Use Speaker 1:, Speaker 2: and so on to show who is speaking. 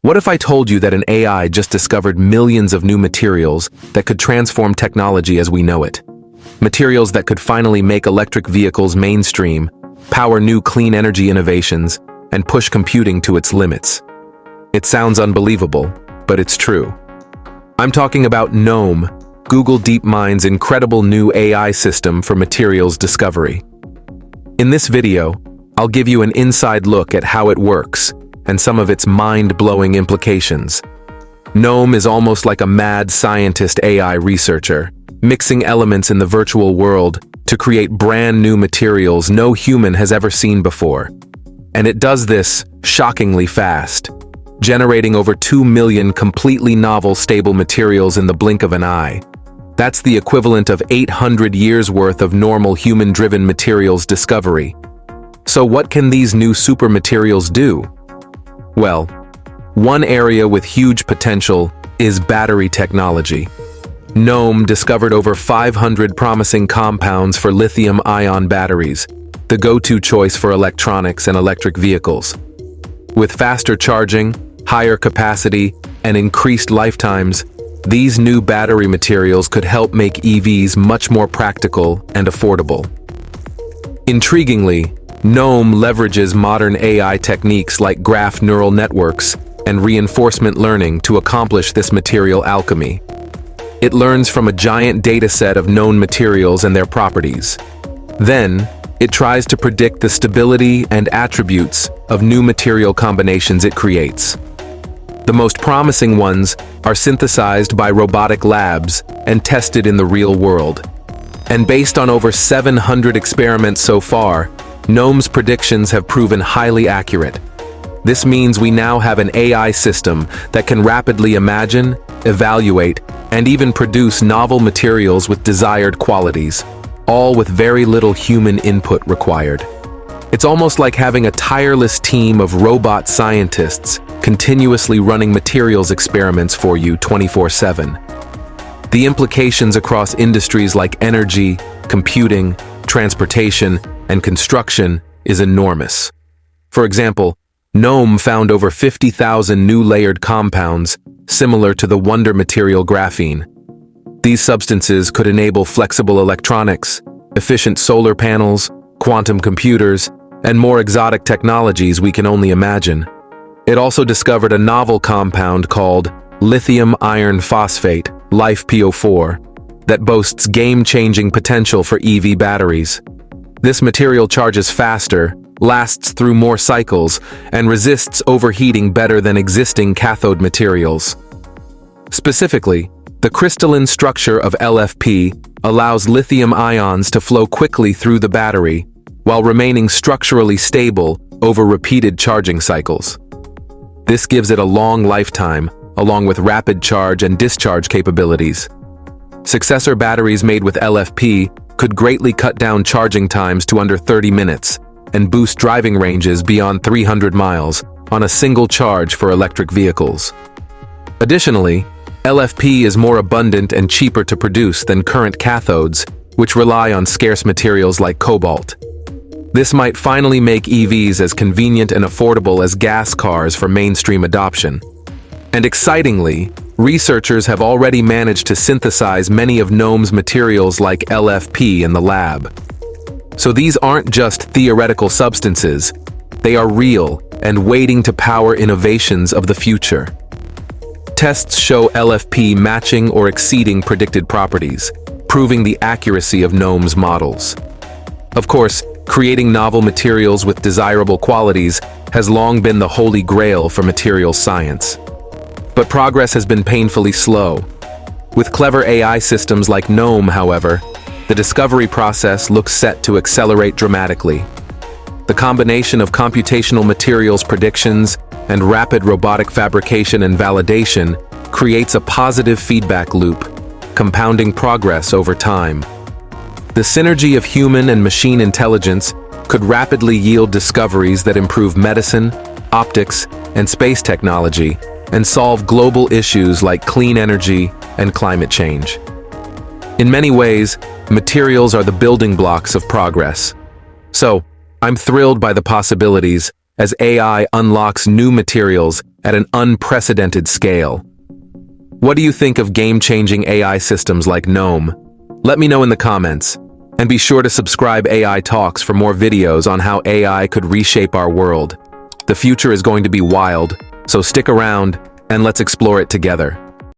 Speaker 1: What if I told you that an AI just discovered millions of new materials that could transform technology as we know it? Materials that could finally make electric vehicles mainstream, power new clean energy innovations, and push computing to its limits. It sounds unbelievable, but it's true. I'm talking about GNoME, Google DeepMind's incredible new AI system for materials discovery. In this video, I'll give you an inside look at how it works and some of its mind-blowing implications. GNoME is almost like a mad scientist AI researcher, mixing elements in the virtual world to create brand new materials no human has ever seen before. And it does this shockingly fast, generating over 2 million completely novel stable materials in the blink of an eye. That's the equivalent of 800 years worth of normal human-driven materials discovery. So what can these new super materials do? Well, one area with huge potential is battery technology. GNoME discovered over 500 promising compounds for lithium-ion batteries, the go-to choice for electronics and electric vehicles. With faster charging, higher capacity, and increased lifetimes, these new battery materials could help make EVs much more practical and affordable. Intriguingly, GNoME leverages modern AI techniques like graph neural networks and reinforcement learning to accomplish this material alchemy. It learns from a giant dataset of known materials and their properties. Then, it tries to predict the stability and attributes of new material combinations it creates. The most promising ones are synthesized by robotic labs and tested in the real world. And based on over 700 experiments so far, GNoME's predictions have proven highly accurate. This means we now have an AI system that can rapidly imagine, evaluate, and even produce novel materials with desired qualities, all with very little human input required. It's almost like having a tireless team of robot scientists continuously running materials experiments for you 24/7. The implications across industries like energy, computing, transportation, and construction is enormous. For example, GNoME found over 50,000 new layered compounds similar to the wonder material graphene. These substances could enable flexible electronics, efficient solar panels, quantum computers, and more exotic technologies we can only imagine. It also discovered a novel compound called lithium iron phosphate, LiFePO4, that boasts game-changing potential for EV batteries. This material charges faster, lasts through more cycles, and resists overheating better than existing cathode materials. Specifically, the crystalline structure of LFP allows lithium ions to flow quickly through the battery while remaining structurally stable over repeated charging cycles. This gives it a long lifetime, along with rapid charge and discharge capabilities. Successor batteries made with LFP could greatly cut down charging times to under 30 minutes and boost driving ranges beyond 300 miles on a single charge for electric vehicles. Additionally, LFP is more abundant and cheaper to produce than current cathodes, which rely on scarce materials like cobalt. This might finally make EVs as convenient and affordable as gas cars for mainstream adoption. And excitingly, researchers have already managed to synthesize many of GNoME's materials like LFP in the lab. So these aren't just theoretical substances, they are real and waiting to power innovations of the future. Tests show LFP matching or exceeding predicted properties, proving the accuracy of GNoME's models. Of course, creating novel materials with desirable qualities has long been the holy grail for materials science. But progress has been painfully slow. With clever AI systems like GNoME, however, the discovery process looks set to accelerate dramatically. The combination of computational materials predictions and rapid robotic fabrication and validation creates a positive feedback loop, compounding progress over time. The synergy of human and machine intelligence could rapidly yield discoveries that improve medicine, optics, and space technology, and solve global issues like clean energy and climate change. In many ways, materials are the building blocks of progress. So, I'm thrilled by the possibilities, as AI unlocks new materials at an unprecedented scale. What do you think of game-changing AI systems like GNoME? Let me know in the comments. And be sure to subscribe AI Talks for more videos on how AI could reshape our world. The future is going to be wild, so stick around and let's explore it together.